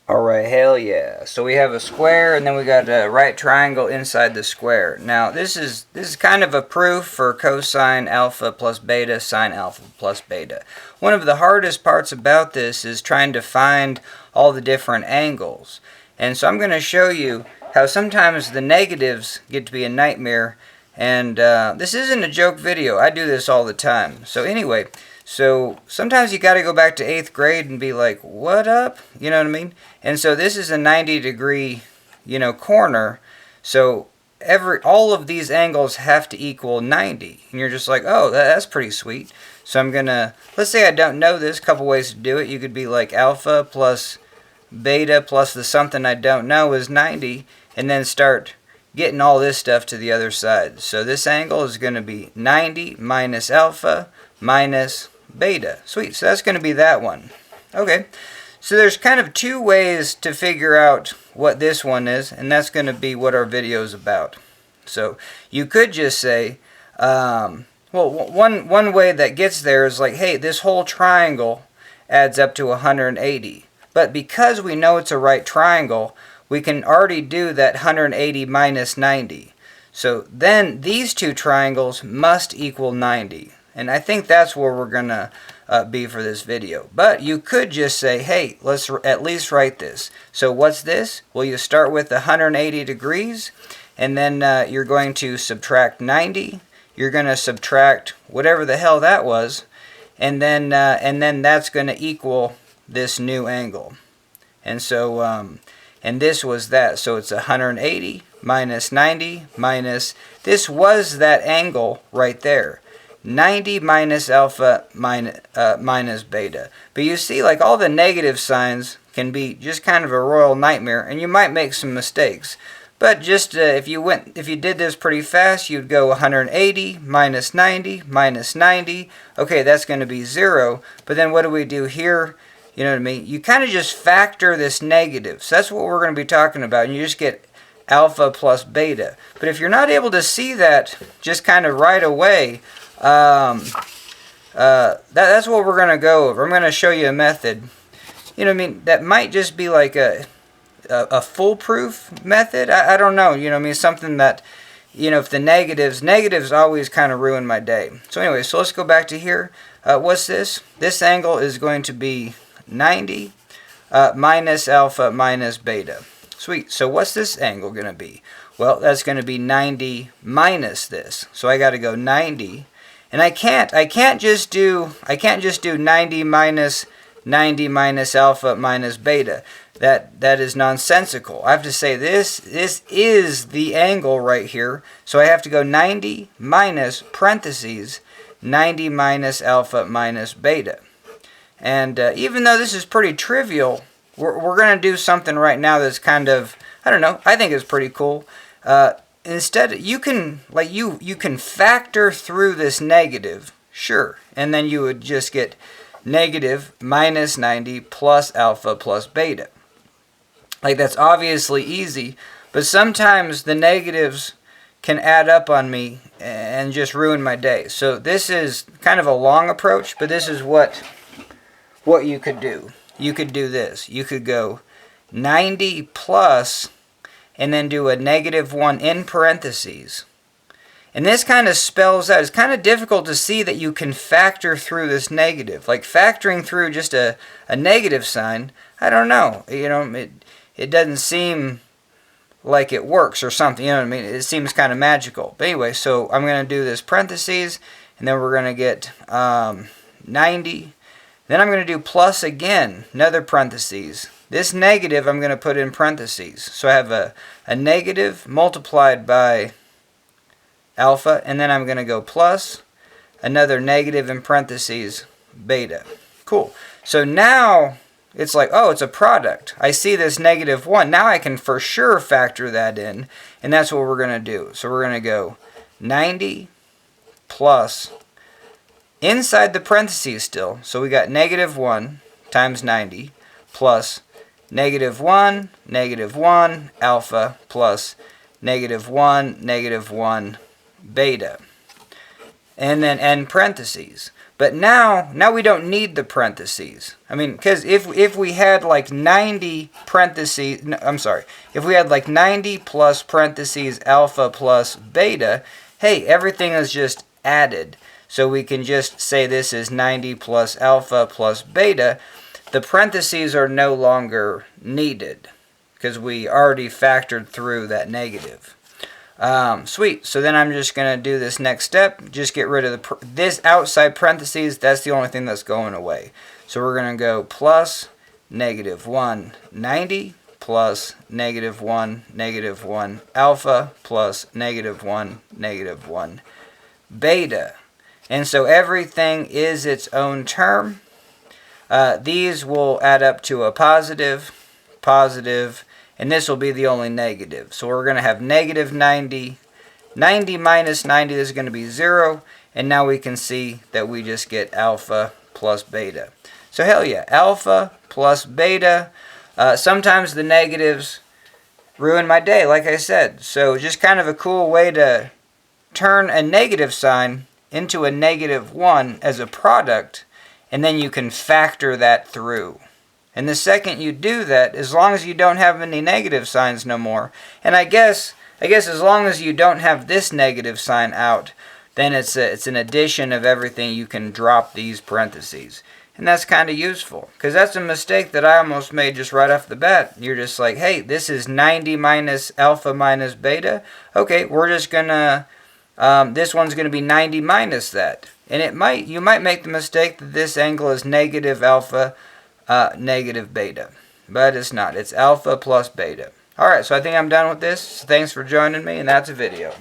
Alright, hell yeah. So we have a square and then we got a right triangle inside the square. Now this is kind of a proof for cosine alpha plus beta sine alpha plus beta. One of the hardest parts about this is trying to find all the different angles. And so I'm going to show you how sometimes the negatives get to be a nightmare. And this isn't a joke video. I do this all the time. So anyway, so sometimes you got to go back to 8th grade and be like, what up? You know what I mean? And so this is a 90-degree, corner. So all of these angles have to equal 90. And you're just like, oh, that's pretty sweet. So I'm going to, let's say I don't know this, couple ways to do it. You could be like alpha plus beta plus the something I don't know is 90. And then start getting all this stuff to the other side. So this angle is going to be 90 minus alpha minus beta. Sweet. So that's going to be that one. Okay. So there's kind of two ways to figure out what this one is, and that's going to be what our video is about. So you could just say, well, one way that gets there is like, hey, this whole triangle adds up to 180. But because we know it's a right triangle, we can already do that 180 minus 90. So then these two triangles must equal 90. And I think that's where we're going to be for this video. But you could just say, hey, let's at least write this. So what's this? Well, you start with 180 degrees, and then you're going to subtract 90. You're going to subtract whatever the hell that was, and then that's going to equal this new angle. And so, and this was that. So it's 180 minus 90 minus, this was that angle right there. 90 minus alpha minus beta. But you see, like, all the negative signs can be just kind of a royal nightmare, and you might make some mistakes. But just if you did this pretty fast, you'd go 180 minus 90 minus 90. Okay, that's going to be 0. But then what do we do here? You know what I mean? You kind of just factor this negative. So that's what we're going to be talking about. And you just get alpha plus beta. But if you're not able to see that just kind of right away, that's what we're going to go over. I'm going to show you a method. You know what I mean? That might just be like a foolproof method. I don't know. You know what I mean? Something that, if the negatives always kind of ruin my day. So anyway, so let's go back to here. What's this? This angle is going to be 90 minus alpha minus beta. Sweet. So what's this angle going to be? Well, that's going to be 90 minus this. So I got to go 90. And I can't just do 90 minus alpha minus beta. That is nonsensical. I have to say this is the angle right here. So I have to go 90 minus parentheses 90 minus alpha minus beta. And even though this is pretty trivial, we're going to do something right now that's kind of, I don't know, I think it's pretty cool. Instead, you can factor through this negative, sure, and then you would just get negative minus 90 plus alpha plus beta. Like, that's obviously easy, but sometimes the negatives can add up on me and just ruin my day. So this is kind of a long approach, but this is what you could do. You could do this. You could go 90 plus, and then do a -1 in parentheses. And this kind of spells out, it's kind of difficult to see that you can factor through this negative. Like factoring through just a negative sign, I don't know. It doesn't seem like it works or something. You know what I mean? It seems kind of magical. But anyway, so I'm going to do this parentheses, and then we're going to get 90. Then I'm going to do plus again, another parentheses. This negative I'm going to put in parentheses. So I have a negative multiplied by alpha, and then I'm going to go plus another negative in parentheses beta. Cool. So now it's like, oh, it's a product. I see this -1. Now I can for sure factor that in, and that's what we're going to do. So we're going to go 90 plus, inside the parentheses still, so we got -1 times 90 plus -1, -1, alpha plus -1, -1, beta. And then end parentheses. But now we don't need the parentheses. I mean, because if we had like 90 parentheses, no, I'm sorry, if we had like 90 plus parentheses alpha plus beta, hey, everything is just added. So we can just say this is 90 plus alpha plus beta. The parentheses are no longer needed because we already factored through that negative. Sweet. So then I'm just going to do this next step. Just get rid of this outside parentheses. That's the only thing that's going away. So we're going to go plus negative 1, 90 plus negative 1, negative 1 alpha plus negative 1, negative 1 beta. And so everything is its own term. These will add up to a positive, positive, and this will be the only negative. So we're going to have negative 90. 90 minus 90 is going to be 0. And now we can see that we just get alpha plus beta. So hell yeah, alpha plus beta. Sometimes the negatives ruin my day, like I said. So just kind of a cool way to turn a negative sign into a negative 1 as a product. And then you can factor that through. And the second you do that, as long as you don't have any negative signs no more, and I guess as long as you don't have this negative sign out, then it's an addition of everything. You can drop these parentheses. And that's kind of useful, because that's a mistake that I almost made just right off the bat. You're just like, hey, this is 90 minus alpha minus beta. Okay, we're just going to, this one's going to be 90 minus that. And you might make the mistake that this angle is negative alpha, negative beta. But it's not. It's alpha plus beta. Alright, so I think I'm done with this. So thanks for joining me, and that's a video.